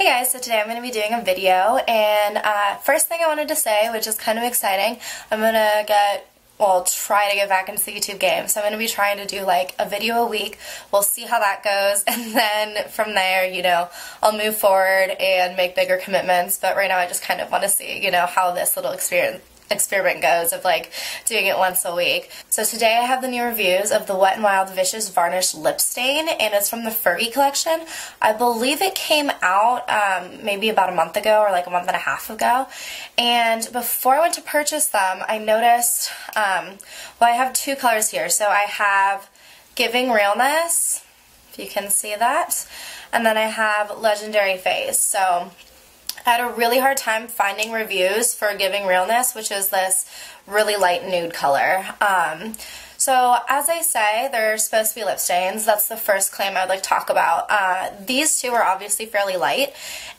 Hey guys, so today I'm going to be doing a video, and first thing I wanted to say, which is kind of exciting, I'm going to try to get back into the YouTube game. So I'm going to be trying to do like a video a week. We'll see how that goes, and then from there, I'll move forward and make bigger commitments. But right now I just kind of want to see, how this little experiment goes of like doing it once a week. So today I have the new reviews of the Wet n Wild Vicious Varnish Lip Stain, and it's from the Fergie collection. I believe it came out maybe about a month ago or like a month and a half ago, and before I went to purchase them I noticed, I have two colors here. So I have Giving Realness, if you can see that, and then I have Legendary Face. So I had a really hard time finding reviews for Giving Realness, which is this really light nude color. So as I say, they're supposed to be lip stains. That's the first claim I would like to talk about. These two are obviously fairly light,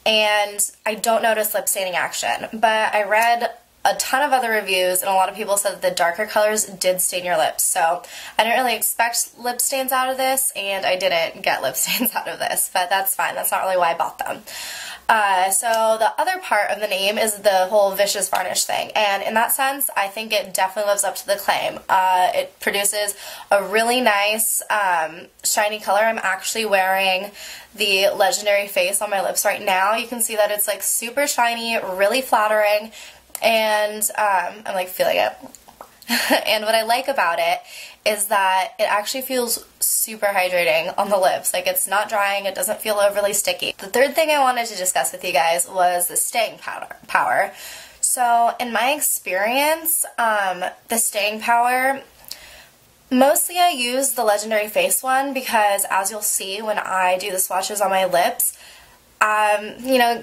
and I don't notice lip staining action, but I read a ton of other reviews, and a lot of people said that the darker colors did stain your lips. So I didn't really expect lip stains out of this, and I didn't get lip stains out of this, but that's fine. That's not really why I bought them. So the other part of the name is the whole vicious varnish thing, and in that sense I think it definitely lives up to the claim. It produces a really nice shiny color. I'm actually wearing the Legendary Face on my lips right now. You can see that it's like super shiny, really flattering, and I'm like feeling it. And what I like about it is that it actually feels super hydrating on the lips. Like, it's not drying, it doesn't feel overly sticky. The third thing I wanted to discuss with you guys was the staying power. So in my experience, the staying power, mostly I use the Legendary Face one because, as you'll see when I do the swatches on my lips,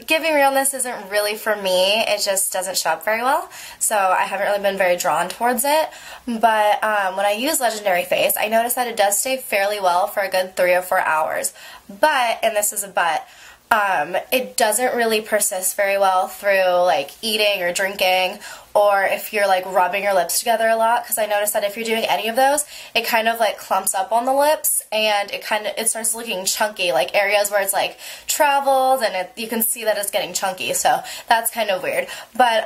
Giving Realness isn't really for me. It just doesn't show up very well, so I haven't really been very drawn towards it. But when I use Legendary Face, I notice that it does stay fairly well for a good 3 or 4 hours. But, and this is a but, it doesn't really persist very well through like eating or drinking, or if you're like rubbing your lips together a lot, because I noticed that if you're doing any of those, it kind of like clumps up on the lips, and it starts looking chunky, like areas where it's like traveled, and you can see that it's getting chunky, so that's kind of weird. But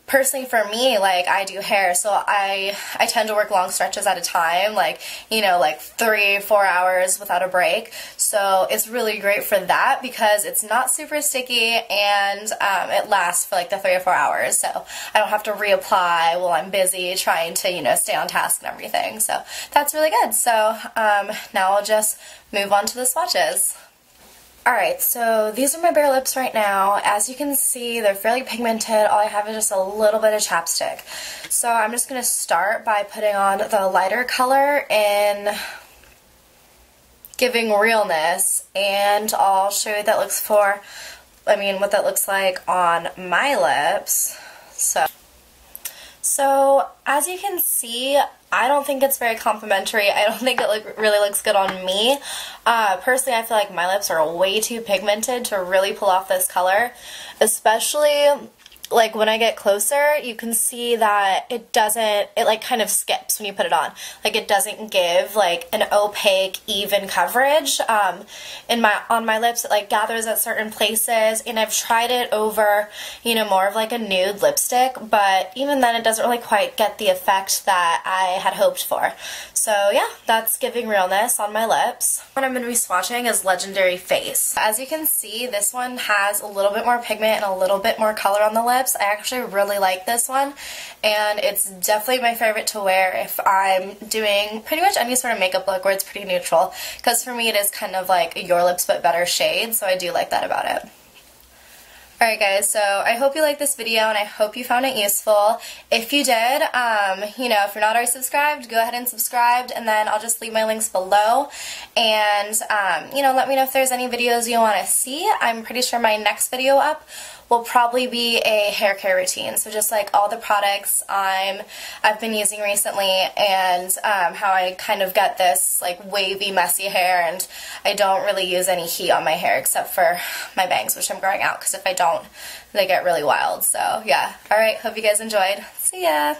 personally for me, like, I do hair, so I tend to work long stretches at a time, like 3-4 hours without a break, so it's really great for that because it's not super sticky, and it lasts for like the 3 or 4 hours, so I don't have to reapply while I'm busy trying to, stay on task and everything. So that's really good. So now I'll just move on to the swatches. Alright, so these are my bare lips right now. As you can see, they're fairly pigmented. All I have is just a little bit of chapstick. So I'm just going to start by putting on the lighter color in Giving Realness, and I'll show you what that looks like on my lips. So as you can see, I don't think it's very complimentary. I don't think it really looks good on me. Personally, I feel like my lips are way too pigmented to really pull off this color, especially like when I get closer. You can see that it like kind of skips when you put it on. Like, it doesn't give like an opaque, even coverage. On my lips, it like gathers at certain places, and I've tried it over, more of like a nude lipstick, but even then it doesn't really quite get the effect that I had hoped for. So yeah, that's Giving Realness on my lips. What I'm going to be swatching is Legendary Face. As you can see, this one has a little bit more pigment and a little bit more color on the lips. I actually really like this one, and it's definitely my favorite to wear if I'm doing pretty much any sort of makeup look where it's pretty neutral, because for me it is kind of like your lips but better shade, so I do like that about it. Alright guys, so I hope you liked this video, and I hope you found it useful. If you did, if you're not already subscribed, go ahead and subscribe, and then I'll just leave my links below, and let me know if there's any videos you want to see. I'm pretty sure my next video up will probably be a hair care routine, so just like all the products I've been using recently, and how I kind of get this like wavy, messy hair, and I don't really use any heat on my hair except for my bangs, which I'm growing out, because if I don't, they get really wild. So yeah, alright, hope you guys enjoyed. See ya!